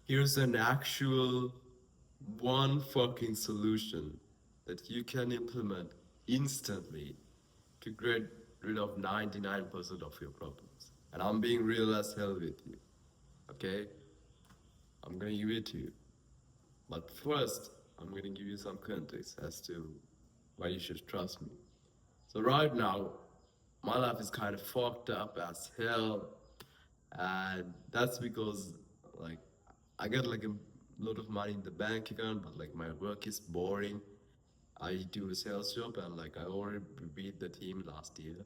Here's an actual one fucking solution that you can implement instantly to get rid of 99% of your problems. And I'm being real as hell with you. Okay? I'm gonna give it to you. But first, I'm gonna give you some context as to why you should trust me. So right now, my life is kind of fucked up as hell, and that's because like I got like a lot of money in the bank account, but like my work is boring. I do a sales job, and like I already beat the team last year,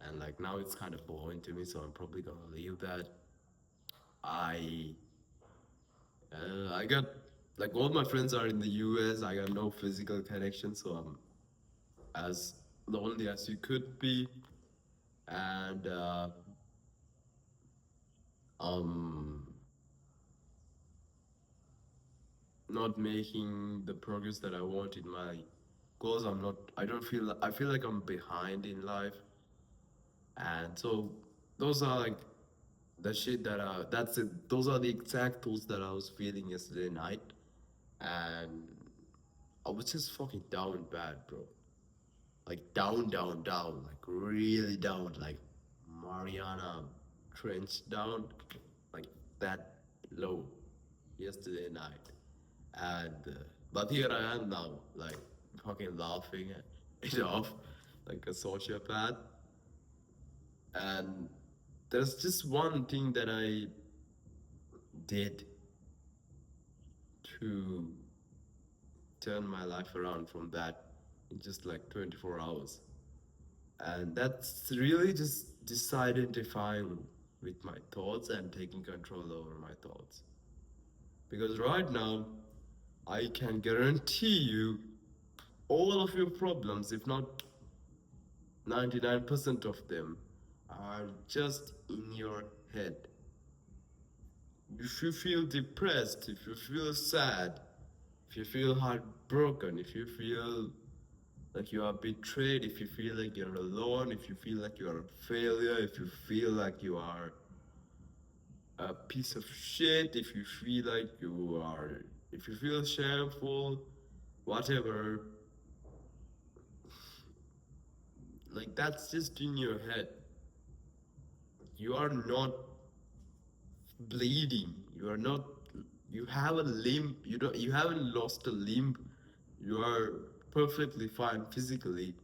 and like now it's kind of boring to me, so I'm probably gonna leave that. I I got like all my friends are in the US. I got no physical connection, so I'm as lonely as you could be, and um not making the progress that I want in my goals. I don't feel, I feel like I'm behind in life. And so those are like the shit that that's it. Those are the exact thoughts that I was feeling yesterday night. And I was just fucking down bad, bro. Like down, down, down. Like really down. Like Mariana Trench down. Like that low yesterday night. And but here I am now, like fucking laughing it off like a sociopath. And there's just one thing that I did to turn my life around from that in just like 24 hours. And that's really just disidentifying with my thoughts and taking control over my thoughts. Because right now, I can guarantee you all of your problems, if not 99% of them, are just in your head. If you feel depressed, if you feel sad, if you feel heartbroken, if you feel like you are betrayed, if you feel like you're alone, if you feel like you are a failure, if you feel like you are a piece of shit, if you feel like you are, if you feel shameful, whatever, like that's just in your head. You are not bleeding. You are not. You have a limb. You don't. You haven't lost a limb. You are perfectly fine physically,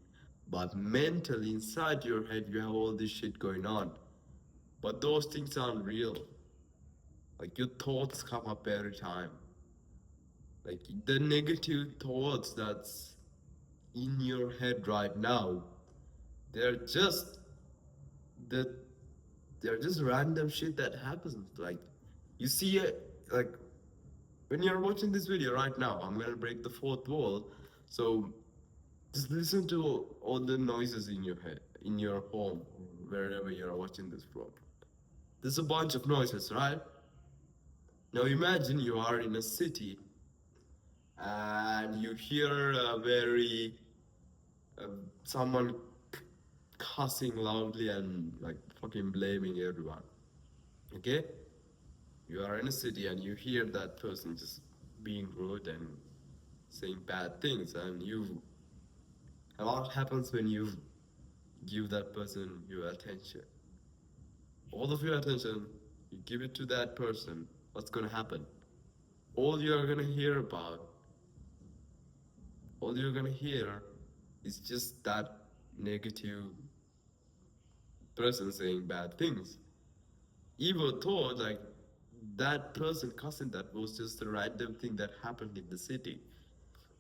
but mentally inside your head, you have all this shit going on. But those things aren't real. Like your thoughts come up every time. Like the negative thoughts that's in your head right now, they're just the they're just random shit that happens. Like you see it, like when you're watching this video right now, I'm gonna break the fourth wall. So just listen to all the noises in your head, in your home, wherever you're watching this from. There's a bunch of noises, right? Now imagine you are in a city and you hear a very someone cussing loudly and like fucking blaming everyone. Okay? You are in a city and you hear that person just being rude and saying bad things, and you, a lot happens when you give that person your attention. All of your attention, you give it to that person. What's gonna happen? All you're gonna hear about, all you're gonna hear is just that negative person saying bad things. Even thought like that person cussing, that was just a random thing that happened in the city.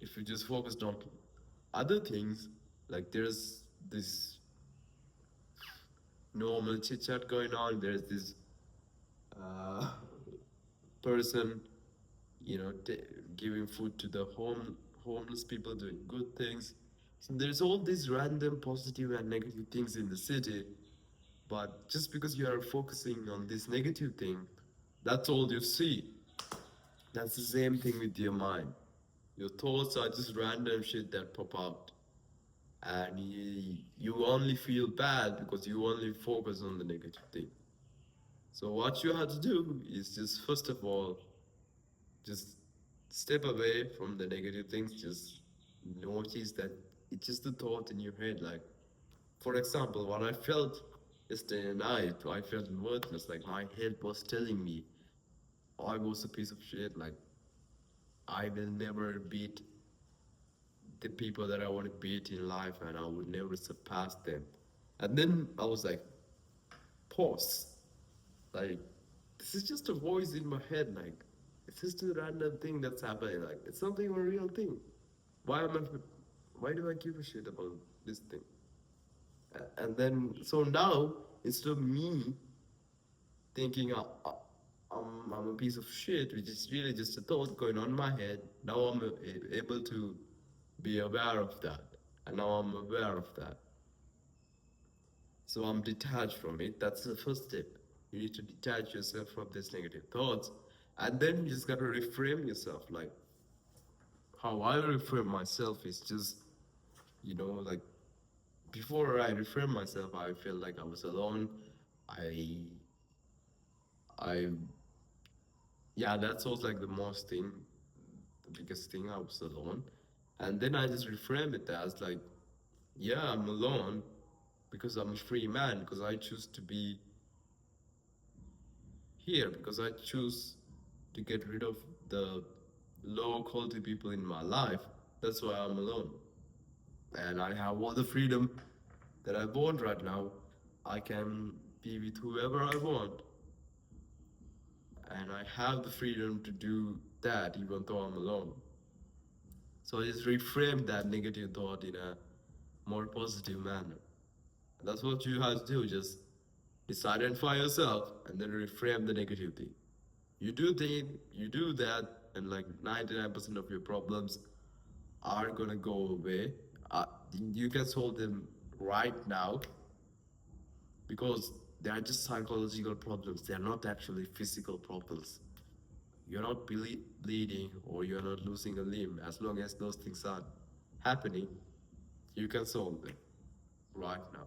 If you just focused on other things, like there's this normal chit chat going on, there's this uh, person, you know, giving food to the homeless people, doing good things. So there's all these random positive and negative things in the city, but just because you are focusing on this negative thing, that's all you see. That's the same thing with your mind. Your thoughts are just random shit that pop out, and you only feel bad because you only focus on the negative thing. So what you have to do is just first of all Just step away from the negative things. Just notice that it's just a thought in your head. Like, for example, what I felt yesterday night, I felt worthless. Like my head was telling me I was a piece of shit. Like I will never beat the people that I want to beat in life, and I would never surpass them. And then I was like, pause. Like, this is just a voice in my head. Like, it's just a random thing that's happening. Like, it's not even a real thing. Why am I? Why do I give a shit about this thing? And then, so now instead of me thinking I'm a piece of shit, which is really just a thought going on in my head, now I'm able to be aware of that, and now I'm aware of that. So I'm detached from it. That's the first step. You need to detach yourself from these negative thoughts. And then you just gotta reframe yourself. Like how I reframe myself is just, like before I reframe myself, I felt like I was alone. I I yeah, that's was like the most thing, the biggest thing. I was alone. And then I just reframe it as like, yeah, I'm alone because I'm a free man, because I choose to be here, because I choose to get rid of the low quality people in my life. That's why I'm alone. And I have all the freedom that I want right now. I can be with whoever I want. And I have the freedom to do that even though I'm alone. So I just reframe that negative thought in a more positive manner. And that's what you have to do. Just decide and find yourself and then reframe the negative thing. You do that, and like 99% of your problems are gonna go away. You can solve them right now because they are just psychological problems. They are not actually physical problems. You're not bleeding or you're not losing a limb. As long as those things are happening, you can solve them right now.